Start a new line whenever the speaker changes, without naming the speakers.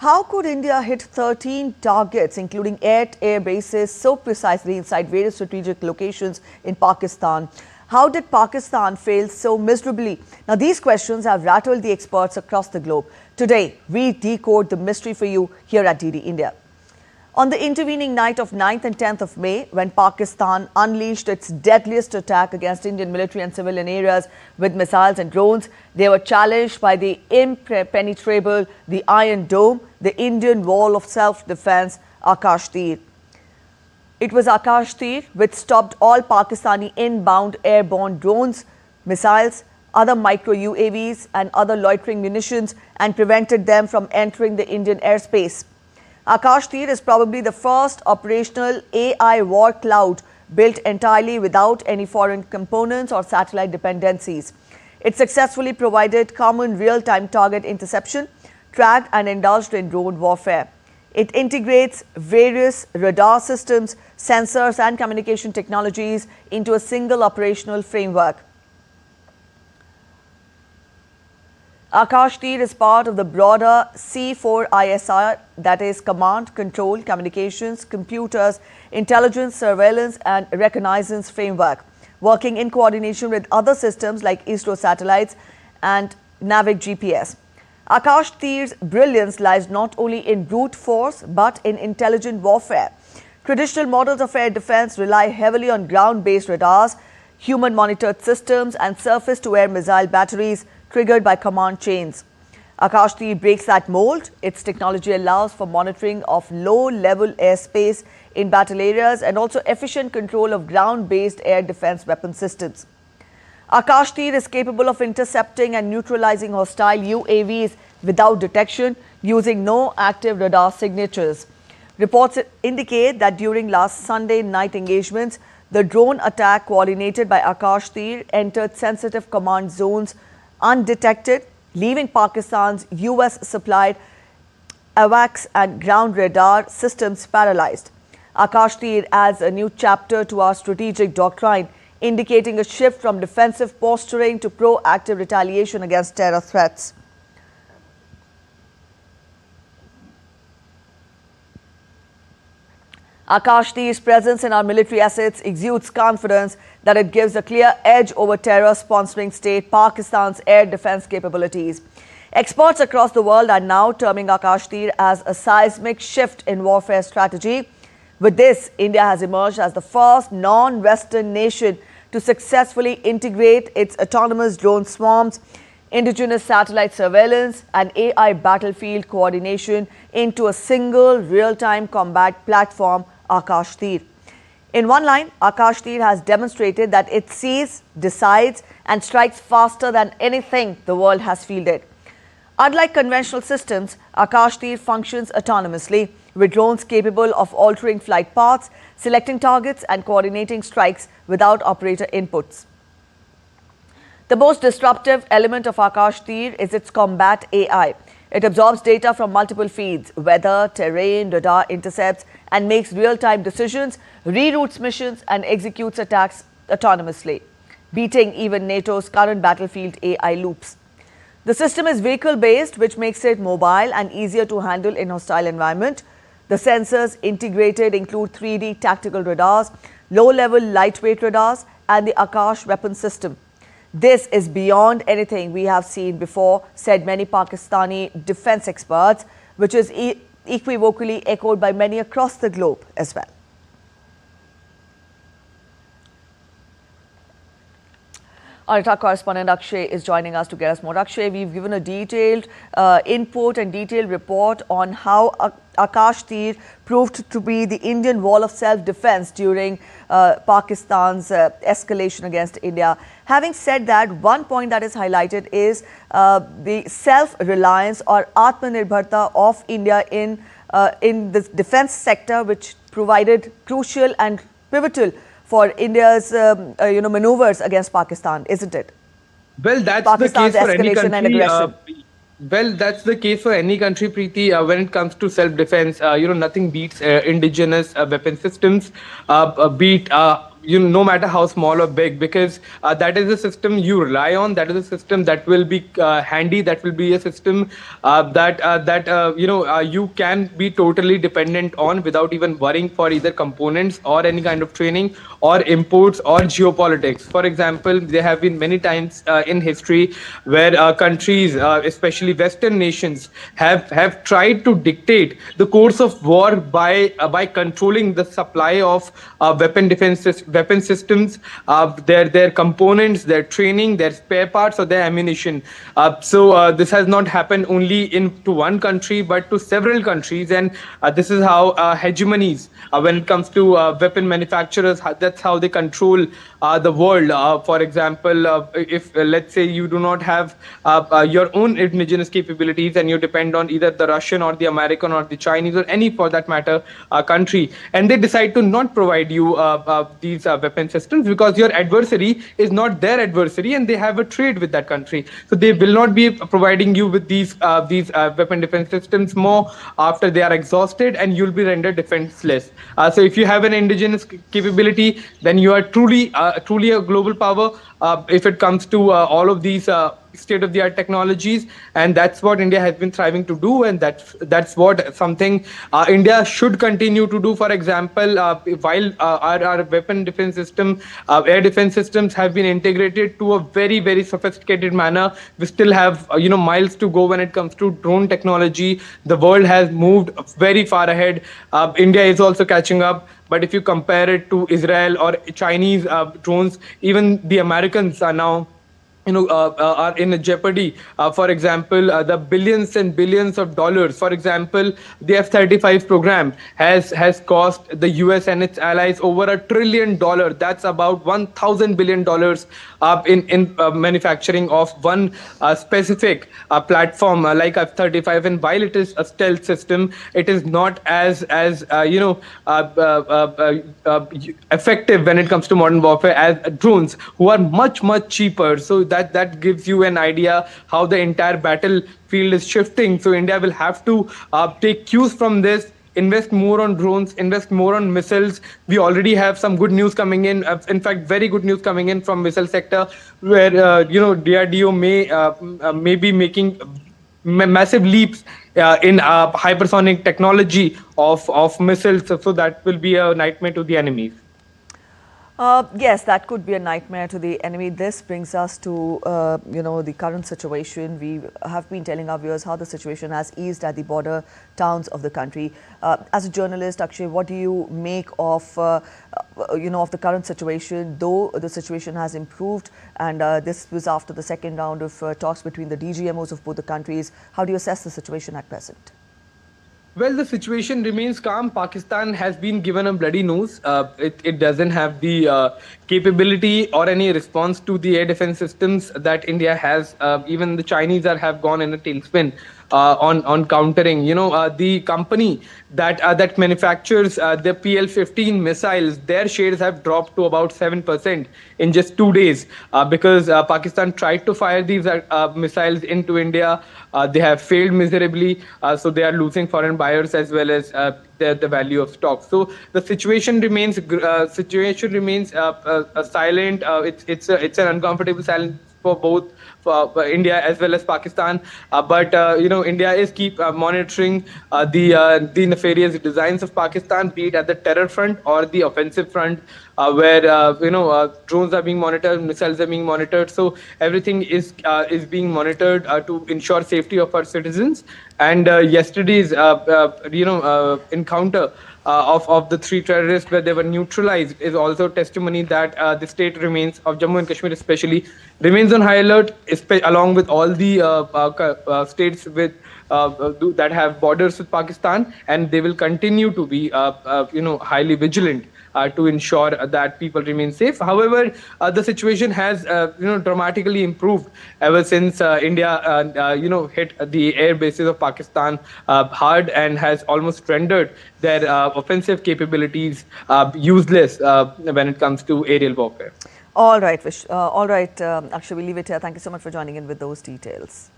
how could India hit 13 targets, including air bases, so precisely inside various strategic locations in Pakistan? How did Pakistan fail so miserably? Now, these questions have rattled the experts across the globe. Today, we decode the mystery for you here at DD India. On the intervening night of 9th and 10th of May, when Pakistan unleashed its deadliest attack against Indian military and civilian areas with missiles and drones, they were challenged by the impenetrable, the Iron Dome, the Indian wall of self-defense, Akashteer. It was Akashteer which stopped all Pakistani inbound airborne drones, missiles, other micro UAVs and other loitering munitions and prevented them from entering the Indian airspace. Akashteer is probably the first operational AI war cloud built entirely without any foreign components or satellite dependencies. It successfully provided common real-time target interception, tracked and indulged in drone warfare. It integrates various radar systems, sensors and communication technologies into a single operational framework. Akashteer is part of the broader C4ISR, that is Command, Control, Communications, Computers, Intelligence, Surveillance and Reconnaissance Framework, working in coordination with other systems like ISRO satellites and Navig GPS. Akashteer's brilliance lies not only in brute force but in intelligent warfare. Traditional models of air defense rely heavily on ground-based radars, human-monitored systems and surface-to-air missile batteries triggered by command chains. Akashteer breaks that mold. Its technology allows for monitoring of low-level airspace in battle areas and also efficient control of ground-based air defense weapon systems. Akashteer is capable of intercepting and neutralizing hostile UAVs without detection using no active radar signatures. Reports indicate that during last Sunday night engagements, the drone attack coordinated by Akashteer entered sensitive command zones undetected, leaving Pakistan's US-supplied AWACS and ground radar systems paralyzed. Akashteer adds a new chapter to our strategic doctrine, indicating a shift from defensive posturing to proactive retaliation against terror threats. Akashteer's presence in our military assets exudes confidence that it gives a clear edge over terror-sponsoring state Pakistan's air defense capabilities. Experts across the world are now terming Akashteer as a seismic shift in warfare strategy. With this, India has emerged as the first non-Western nation to successfully integrate its autonomous drone swarms, indigenous satellite surveillance and AI battlefield coordination into a single real-time combat platform, Akashteer. In one line, Akashteer has demonstrated that it sees, decides and strikes faster than anything the world has fielded. Unlike conventional systems, Akashteer functions autonomously, with drones capable of altering flight paths, selecting targets and coordinating strikes without operator inputs. The most disruptive element of Akashteer is its combat AI. It absorbs data from multiple feeds, weather, terrain, radar intercepts, and makes real-time decisions, reroutes missions, and executes attacks autonomously, beating even NATO's current battlefield AI loops. The system is vehicle-based, which makes it mobile and easier to handle in hostile environment. The sensors integrated include 3D tactical radars, low-level lightweight radars, and the Akash weapon system. This is beyond anything we have seen before, said many Pakistani defense experts, which is equivocally echoed by many across the globe as well. Our correspondent Akshay is joining us to get us more. Akshay, we've given a detailed input and detailed report on how Akashteer proved to be the Indian wall of self-defense during Pakistan's escalation against India. Having said that, one point that is highlighted is the self-reliance or Atmanirbharta of India in the defense sector, which provided crucial and pivotal for India's maneuvers against Pakistan, isn't it?
Well, that's
Pakistan's
the case for any
escalation and
country.
aggression.
Well, that's the case for any country, Preeti. When it comes to self-defense, nothing beats indigenous weapon systems, beat no matter how small or big, because that is a system you rely on. That is a system that will be handy. That will be a system that you can be totally dependent on without even worrying for either components or any kind of training or imports or geopolitics. For example, there have been many times in history where countries, especially Western nations, have tried to dictate the course of war by controlling the supply of weapon systems, their components, their training, their spare parts, or their ammunition. So this has not happened only to one country, but to several countries, and this is how hegemonies, when it comes to weapon manufacturers, that's how they control the world. For example, if let's say you do not have your own indigenous capabilities and you depend on either the Russian or the American or the Chinese or any, for that matter, country, and they decide to not provide you these weapon systems because your adversary is not their adversary and they have a trade with that country, so they will not be providing you with these weapon defense systems more after they are exhausted, and you'll be rendered defenseless. So if you have an indigenous capability, then you are truly a global power if it comes to all of these state-of-the-art technologies, and that's what India has been thriving to do, and that's what something India should continue to do. For example, while our weapon defense system, air defense systems have been integrated to a very, very sophisticated manner, we still have miles to go when it comes to drone technology. The world has moved very far ahead. India is also catching up. But if you compare it to Israel or Chinese drones, even the Americans are now are in a jeopardy. For example, the billions and billions of dollars. For example, the F-35 program has cost the US and its allies over $1 trillion. That's about $1,000 billion in manufacturing of one specific platform like F-35. And while it is a stealth system, it is not as effective when it comes to modern warfare as drones, who are much cheaper. So that gives you an idea how the entire battlefield is shifting. So India will have to take cues from this, invest more on drones, invest more on missiles. We already have some good news coming in. In fact, very good news coming in from missile sector, where DRDO may be making massive leaps in hypersonic technology of missiles. So that will be a nightmare to the enemies.
Yes, that could be a nightmare to the enemy. This brings us to, the current situation. We have been telling our viewers how the situation has eased at the border towns of the country. As a journalist, Akshay, what do you make of, of the current situation? Though the situation has improved, and this was after the second round of talks between the DGMOs of both the countries. How do you assess the situation at present?
Well, the situation remains calm. Pakistan has been given a bloody nose. It doesn't have the capability or any response to the air defense systems that India has. Even the Chinese have gone in a tailspin on countering. The company that manufactures the PL-15 missiles, their shares have dropped to about 7% in just 2 days because Pakistan tried to fire these missiles into India. They have failed miserably, so they are losing foreign buyers as well as the value of stock. So the situation remains silent. It's an uncomfortable silence for both for India as well as Pakistan. But India is keep monitoring the nefarious designs of Pakistan, be it at the terror front or the offensive front, where drones are being monitored, missiles are being monitored. So everything is being monitored to ensure safety of our citizens. And yesterday's encounter of the 3 terrorists where they were neutralized is also testimony that the state remains, of Jammu and Kashmir especially, remains on high alert, along with all the states with that have borders with Pakistan, and they will continue to be highly vigilant to ensure that people remain safe. However, the situation has dramatically improved ever since India hit the air bases of Pakistan hard and has almost rendered their offensive capabilities useless when it comes to aerial warfare.
All right, Akshay, we'll leave it here. Thank you so much for joining in with those details.